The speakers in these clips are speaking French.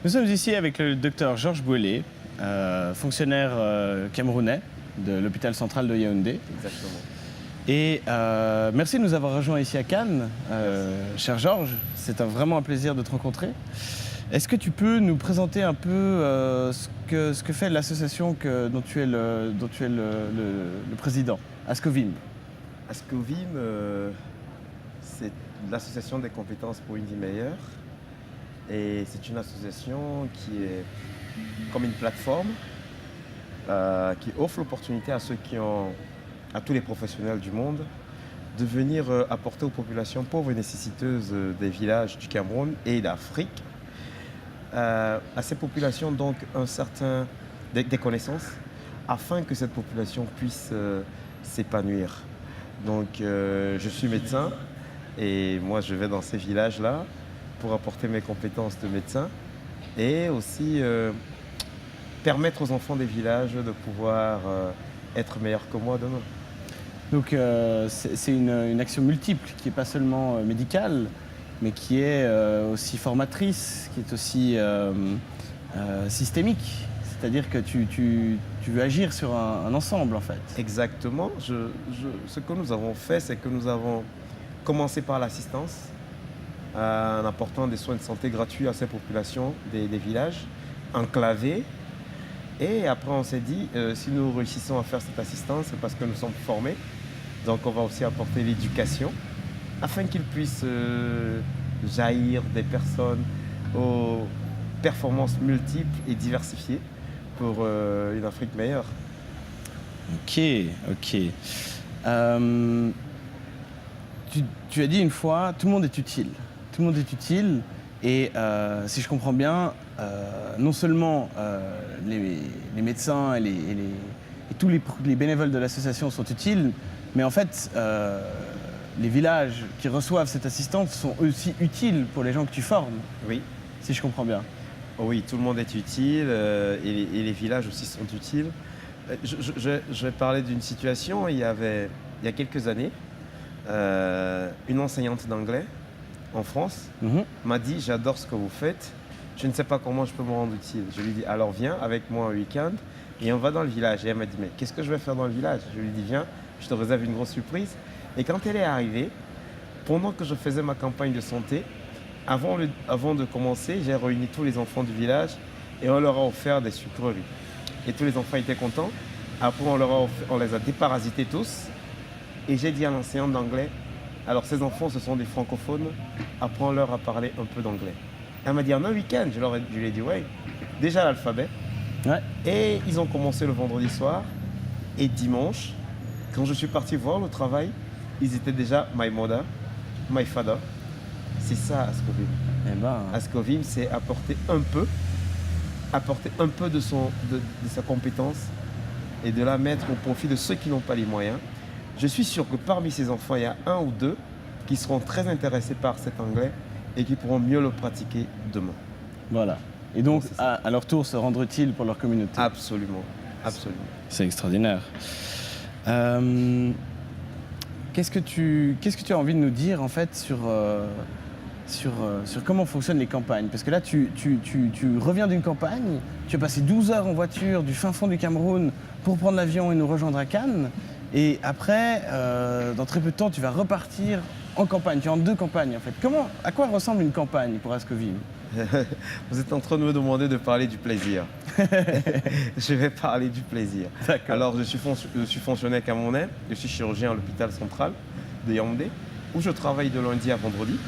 Nous sommes ici avec le docteur Georges Bouélé, fonctionnaire camerounais de l'hôpital central de Yaoundé. Exactement. Et merci de nous avoir rejoints ici à Cannes, cher Georges. C'est vraiment un plaisir de te rencontrer. Est-ce que tu peux nous présenter un peu ce que fait l'association dont tu es le président, Ascovim? Ascovim, c'est l'association des compétences pour une vie meilleure. Et c'est une association qui est comme une plateforme qui offre l'opportunité à à tous les professionnels du monde de venir apporter aux populations pauvres et nécessiteuses des villages du Cameroun et d'Afrique, à ces populations donc des connaissances afin que cette population puisse s'épanouir. Donc je suis médecin et moi je vais dans ces villages-là pour apporter mes compétences de médecin et aussi permettre aux enfants des villages de pouvoir être meilleurs que moi demain. Donc c'est une action multiple qui n'est pas seulement médicale, mais qui est aussi formatrice, qui est aussi systémique. C'est-à-dire que tu veux agir sur un ensemble en fait. Exactement. Ce que nous avons fait, c'est que nous avons commencé par l'assistance en apportant des soins de santé gratuits à ces populations des villages enclavés. Et après, on s'est dit, si nous réussissons à faire cette assistance, c'est parce que nous sommes formés. Donc, on va aussi apporter l'éducation afin qu'ils puissent jaillir des personnes aux performances multiples et diversifiées pour une Afrique meilleure. Ok. Tu as dit une fois, tout le monde est utile. Tout le monde est utile et si je comprends bien, non seulement les médecins et tous les bénévoles de l'association sont utiles, mais en fait, les villages qui reçoivent cette assistance sont aussi utiles pour les gens que tu formes. Oui. Si je comprends bien. Oui, tout le monde est utile et les villages aussi sont utiles. Je vais parler d'une situation, il y a quelques années, une enseignante d'anglais en France m'a dit « J'adore ce que vous faites, je ne sais pas comment je peux me rendre utile ». Je lui ai dit « Alors viens avec moi un week-end et on va dans le village ». Et elle m'a dit « Mais qu'est-ce que je vais faire dans le village ?» Je lui ai dit « Viens, je te réserve une grosse surprise ». Et quand elle est arrivée, pendant que je faisais ma campagne de santé, avant de commencer, j'ai réuni tous les enfants du village et on leur a offert des sucreries. Et tous les enfants étaient contents. Après, on les a déparasités tous. Et j'ai dit à l'enseignante d'anglais, alors ces enfants, ce sont des francophones, apprends-leur à parler un peu d'anglais. Elle m'a dit, en un week-end, je lui ai dit, ouais, déjà l'alphabet. Ouais. Et ils ont commencé le vendredi soir. Et dimanche, quand je suis parti voir le travail, ils étaient déjà my mother, my father. C'est ça, Ascovim. Eh ben... Ascovim, c'est apporter un peu de sa compétence et de la mettre au profit de ceux qui n'ont pas les moyens. Je suis sûr que parmi ces enfants, il y a un ou deux qui seront très intéressés par cet anglais et qui pourront mieux le pratiquer demain. Voilà. Et donc, à leur tour, se rendre utile pour leur communauté. Absolument. Absolument. C'est extraordinaire. Qu'est-ce que tu as envie de nous dire en fait sur comment fonctionnent les campagnes? Parce que là, tu reviens d'une campagne, tu as passé 12 heures en voiture du fin fond du Cameroun pour prendre l'avion et nous rejoindre à Cannes. Et après, dans très peu de temps, tu vas repartir en campagne. Tu es en deux campagnes en fait. À quoi ressemble une campagne pour Ascovim? Vous êtes en train de me demander de parler du plaisir. Je vais parler du plaisir. Alors, je suis fonctionnaire camerounais, je suis chirurgien à l'hôpital central de Yaoundé, où je travaille de lundi à vendredi.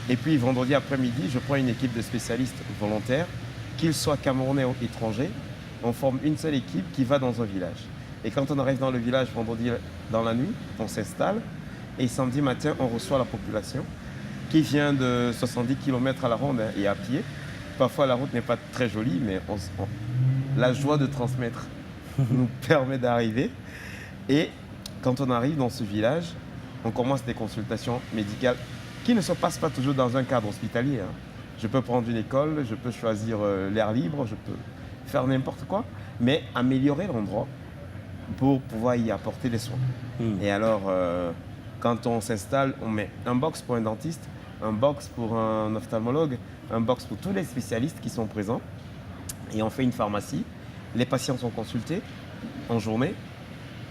Et puis, vendredi après-midi, je prends une équipe de spécialistes volontaires, qu'ils soient camerounais ou étrangers. On forme une seule équipe qui va dans un village. Et quand on arrive dans le village vendredi dans la nuit, on s'installe. Et samedi matin, on reçoit la population qui vient de 70 km à la ronde et à pied. Parfois, la route n'est pas très jolie, mais la joie de transmettre nous permet d'arriver. Et quand on arrive dans ce village, on commence des consultations médicales qui ne se passent pas toujours dans un cadre hospitalier. Je peux prendre une école, je peux choisir l'air libre, je peux faire n'importe quoi, mais améliorer l'endroit pour pouvoir y apporter des soins. Et alors, quand on s'installe, on met un box pour un dentiste, un box pour un ophtalmologue, un box pour tous les spécialistes qui sont présents. Et on fait une pharmacie. Les patients sont consultés en journée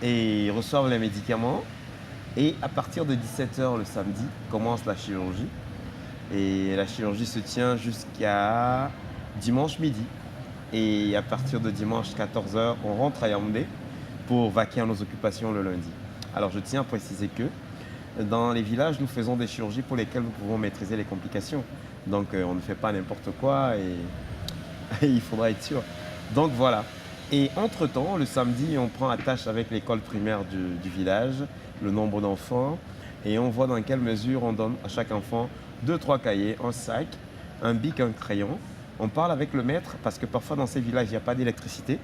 et reçoivent les médicaments. Et à partir de 17 h le samedi, commence la chirurgie. Et la chirurgie se tient jusqu'à dimanche midi. Et à partir de dimanche 14 h, on rentre à Yaoundé pour vaquer à nos occupations le lundi. Alors je tiens à préciser que dans les villages, nous faisons des chirurgies pour lesquelles nous pouvons maîtriser les complications. Donc on ne fait pas n'importe quoi et il faudra être sûr. Donc voilà. Et entre-temps, le samedi, on prend attache avec l'école primaire du village, le nombre d'enfants, et on voit dans quelle mesure on donne à chaque enfant 2-3 cahiers, un sac, un bic, un crayon. On parle avec le maître parce que parfois dans ces villages, il n'y a pas d'électricité.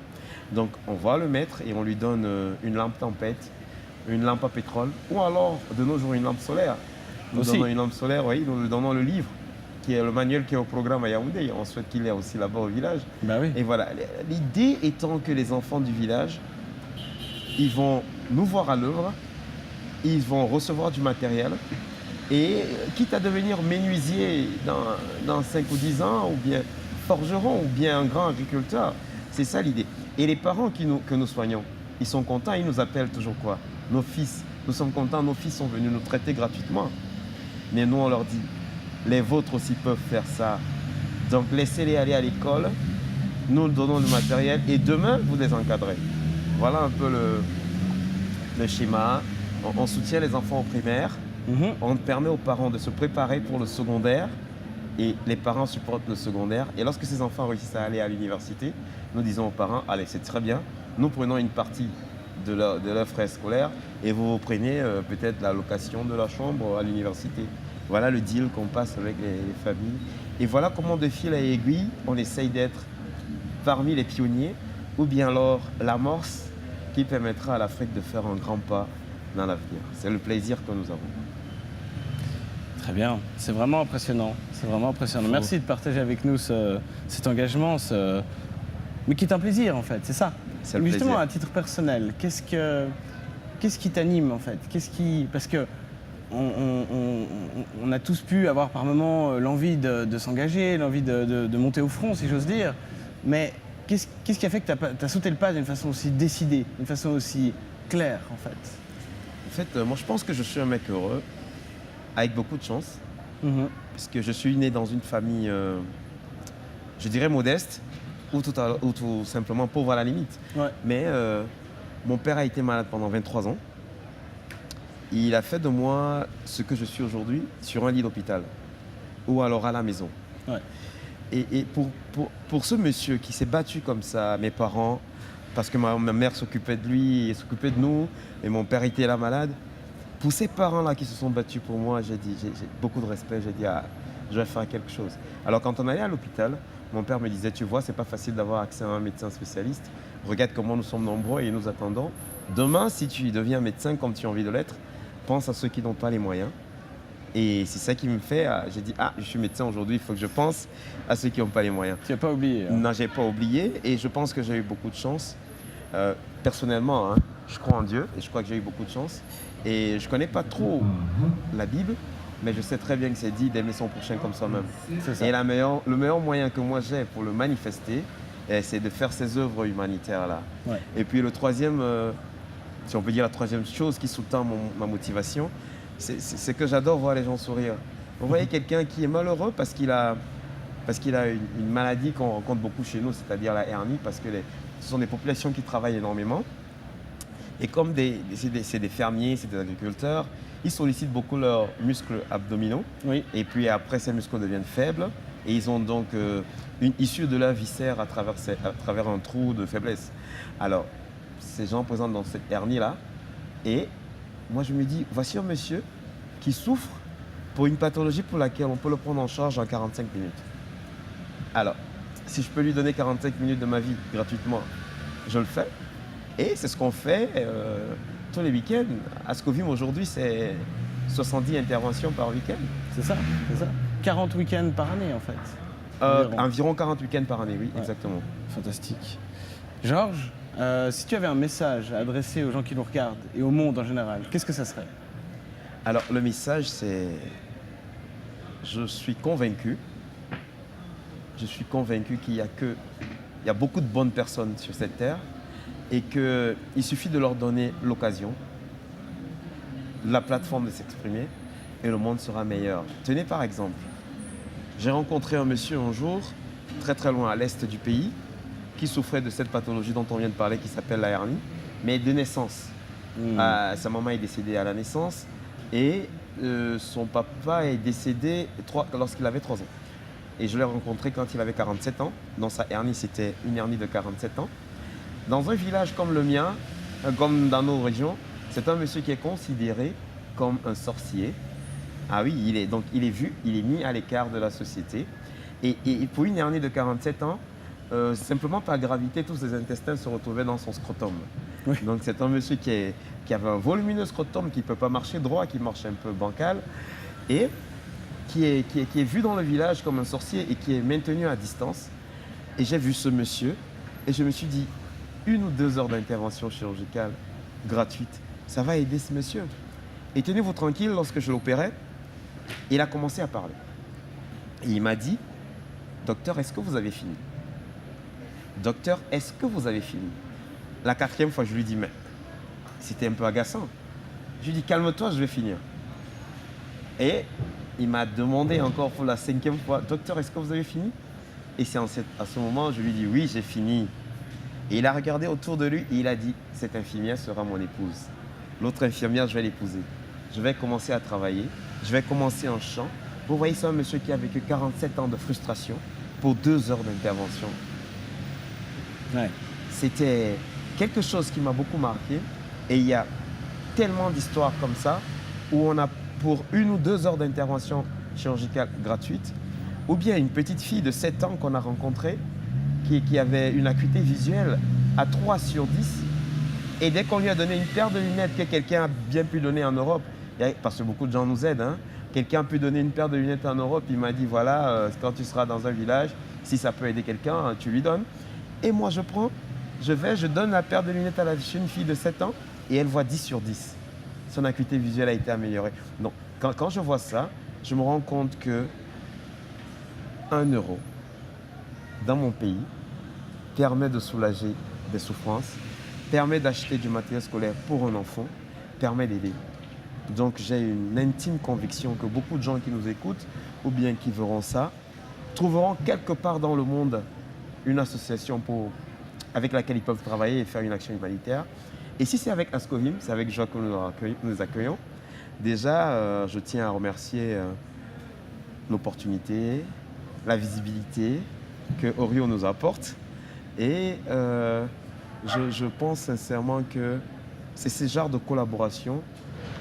Donc on voit le maître et on lui donne une lampe tempête, une lampe à pétrole, ou alors de nos jours une lampe solaire. Nous donnons une lampe solaire, oui, nous lui donnons le livre, qui est le manuel qui est au programme à Yaoundé. On souhaite qu'il y ait aussi là-bas au village. Bah oui. Et voilà, l'idée étant que les enfants du village, ils vont nous voir à l'œuvre, ils vont recevoir du matériel, et quitte à devenir menuisier dans 5 ou 10 ans, ou bien forgeron, ou bien un grand agriculteur, c'est ça l'idée. Et les parents que nous soignons, ils sont contents, ils nous appellent toujours quoi? Nos fils. Nous sommes contents, nos fils sont venus nous traiter gratuitement. Mais nous, on leur dit, les vôtres aussi peuvent faire ça. Donc laissez-les aller à l'école, nous donnons le matériel et demain, vous les encadrez. Voilà un peu le schéma. On soutient les enfants au primaire, on permet aux parents de se préparer pour le secondaire et les parents supportent le secondaire. Et lorsque ces enfants réussissent à aller à l'université, nous disons aux parents, allez, c'est très bien, nous prenons une partie de leurs frais scolaires et vous prenez peut-être la location de la chambre à l'université. Voilà le deal qu'on passe avec les familles. Et voilà comment de fil à aiguille, on essaye d'être parmi les pionniers ou bien alors l'amorce qui permettra à l'Afrique de faire un grand pas dans l'avenir. C'est le plaisir que nous avons. Très bien, c'est vraiment impressionnant. C'est vraiment impressionnant. Merci de partager avec nous cet engagement, mais qui est un plaisir en fait, c'est ça. C'est le Justement, plaisir. à titre personnel, qu'est-ce qui t'anime en fait? Parce que on a tous pu avoir par moments l'envie de s'engager, l'envie de monter au front, si j'ose dire. Mais qu'est-ce qui a fait que tu as sauté le pas d'une façon aussi décidée, d'une façon aussi claire en fait? En fait, moi je pense que je suis un mec heureux, avec beaucoup de chance, puisque je suis né dans une famille, je dirais modeste, ou tout simplement pauvre à la limite. Ouais. Mais mon père a été malade pendant 23 ans. Il a fait de moi ce que je suis aujourd'hui sur un lit d'hôpital ou alors à la maison. Ouais. Et pour ce monsieur qui s'est battu comme ça, mes parents, parce que ma mère s'occupait de lui et s'occupait de nous, et mon père était là malade, pour ces parents-là qui se sont battus pour moi, j'ai beaucoup de respect, j'ai dit, ah, je vais faire quelque chose. Alors quand on allait à l'hôpital, mon père me disait, tu vois, c'est pas facile d'avoir accès à un médecin spécialiste, regarde comment nous sommes nombreux et nous attendons. Demain, si tu deviens médecin comme tu as envie de l'être, pense à ceux qui n'ont pas les moyens. Et c'est ça qui me fait, j'ai dit, je suis médecin aujourd'hui, il faut que je pense à ceux qui n'ont pas les moyens. Tu n'as pas oublié. Hein. Non, je n'ai pas oublié et je pense que j'ai eu beaucoup de chance. Personnellement, je crois en Dieu et je crois que j'ai eu beaucoup de chance. Et je ne connais pas trop la Bible, mais je sais très bien que c'est dit d'aimer son prochain comme soi-même. Et le meilleur moyen que moi j'ai pour le manifester, c'est de faire ces œuvres humanitaires-là. Ouais. Et puis le troisième, si on peut dire la troisième chose qui sous-tend ma motivation, c'est que j'adore voir les gens sourire. Vous voyez quelqu'un qui est malheureux parce qu'il a une maladie qu'on rencontre beaucoup chez nous, c'est-à-dire la hernie, parce que ce sont des populations qui travaillent énormément. Et comme c'est des fermiers, c'est des agriculteurs, ils sollicitent beaucoup leurs muscles abdominaux. Oui. Et puis après, ces muscles deviennent faibles. Et ils ont donc une issue de la viscère à travers un trou de faiblesse. Alors, ces gens présentent dans cette hernie-là. Et moi, je me dis, voici un monsieur qui souffre pour une pathologie pour laquelle on peut le prendre en charge en 45 minutes. Alors, si je peux lui donner 45 minutes de ma vie gratuitement, je le fais. Et c'est ce qu'on fait tous les week-ends. À Scovim, aujourd'hui, c'est 70 interventions par week-end. C'est ça. 40 week-ends par année, en fait. Environ 40 week-ends par année, oui, ouais. Exactement. Fantastique. Georges, si tu avais un message à adresser aux gens qui nous regardent et au monde en général, qu'est-ce que ça serait? Alors, le message, c'est... je suis convaincu qu'il y a beaucoup de bonnes personnes sur cette terre et qu'il suffit de leur donner l'occasion, la plateforme de s'exprimer et le monde sera meilleur. Tenez par exemple, j'ai rencontré un monsieur un jour, très très loin à l'est du pays, qui souffrait de cette pathologie dont on vient de parler, qui s'appelle la hernie, mais de naissance. Sa maman est décédée à la naissance et son papa est décédé lorsqu'il avait 3 ans. Et je l'ai rencontré quand il avait 47 ans. Dans sa hernie, c'était une hernie de 47 ans. Dans un village comme le mien, comme dans nos régions, c'est un monsieur qui est considéré comme un sorcier. Ah oui, il est vu, il est mis à l'écart de la société. Et pour une hernie de 47 ans, simplement par gravité, tous ses intestins se retrouvaient dans son scrotum. Oui. Donc c'est un monsieur qui avait un volumineux scrotum, qui ne peut pas marcher droit, qui marche un peu bancal, et qui est vu dans le village comme un sorcier et qui est maintenu à distance. Et j'ai vu ce monsieur et je me suis dit, 1 ou 2 heures d'intervention chirurgicale gratuite, ça va aider ce monsieur. Et tenez-vous tranquille, lorsque je l'opérais, il a commencé à parler. Et il m'a dit, docteur, est-ce que vous avez fini? Docteur, est-ce que vous avez fini? La 4e fois, je lui dis, mais c'était un peu agaçant. Je lui dis, calme-toi, je vais finir. Et il m'a demandé encore pour la 5e fois, docteur, est-ce que vous avez fini? Et c'est à ce moment, je lui dis, oui, j'ai fini. Et il a regardé autour de lui et il a dit, cette infirmière sera mon épouse. L'autre infirmière, je vais l'épouser. Je vais commencer à travailler. Je vais commencer un chant. Vous voyez, c'est un monsieur qui a vécu 47 ans de frustration pour 2 heures d'intervention. Ouais. C'était quelque chose qui m'a beaucoup marqué. Et il y a tellement d'histoires comme ça où on a pour 1 ou 2 heures d'intervention chirurgicale gratuite, ou bien une petite fille de 7 ans qu'on a rencontrée qui avait une acuité visuelle à 3/10, et dès qu'on lui a donné une paire de lunettes que quelqu'un a bien pu donner en Europe, parce que beaucoup de gens nous aident, hein, quelqu'un a pu donner une paire de lunettes en Europe, il m'a dit voilà, quand tu seras dans un village, si ça peut aider quelqu'un, tu lui donnes. Et moi je donne la paire de lunettes à la jeune fille de 7 ans et elle voit 10/10. Son acuité visuelle a été améliorée. Donc, quand je vois ça, je me rends compte que 1 euro dans mon pays permet de soulager des souffrances, permet d'acheter du matériel scolaire pour un enfant, permet d'aider. Donc j'ai une intime conviction que beaucoup de gens qui nous écoutent ou bien qui verront ça, trouveront quelque part dans le monde une association avec laquelle ils peuvent travailler et faire une action humanitaire. Et si c'est avec Ascovim, c'est avec joie que nous accueillons. Déjà, je tiens à remercier l'opportunité, la visibilité que Orio nous apporte. Et je pense sincèrement que c'est ce genre de collaboration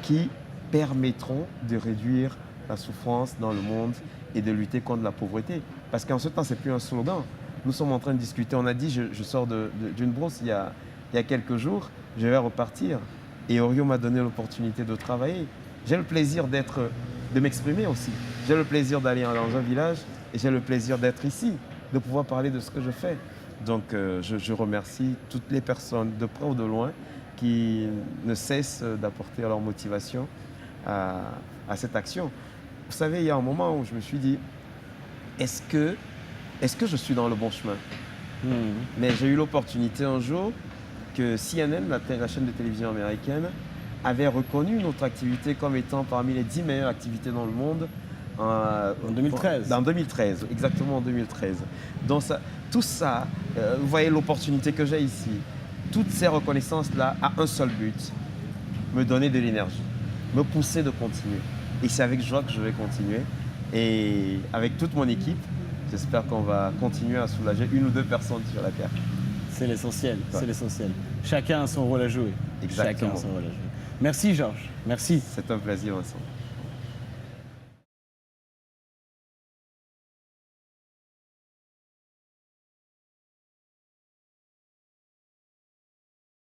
qui permettront de réduire la souffrance dans le monde et de lutter contre la pauvreté. Parce qu'en ce temps, ce n'est plus un slogan. Nous sommes en train de discuter. On a dit, je sors d'une brousse il y a quelques jours. Je vais repartir. Et Orio m'a donné l'opportunité de travailler. J'ai le plaisir de m'exprimer aussi. J'ai le plaisir d'aller dans un village et j'ai le plaisir d'être ici, de pouvoir parler de ce que je fais. Donc je remercie toutes les personnes de près ou de loin qui ne cessent d'apporter leur motivation à cette action. Vous savez, il y a un moment où je me suis dit, est-ce que je suis dans le bon chemin? Mais j'ai eu l'opportunité un jour que CNN, la chaîne de télévision américaine, avait reconnu notre activité comme étant parmi les 10 meilleures activités dans le monde en 2013. En 2013, exactement en 2013. Donc tout ça, vous voyez l'opportunité que j'ai ici, toutes ces reconnaissances-là a un seul but, me donner de l'énergie, me pousser de continuer. Et c'est avec joie que je vais continuer. Et avec toute mon équipe, j'espère qu'on va continuer à soulager 1 ou 2 personnes sur la Terre. C'est l'essentiel, c'est l'essentiel. Chacun a son rôle à jouer. Exactement. Chacun a son rôle à jouer. Merci Georges, merci. C'est un plaisir, Vincent.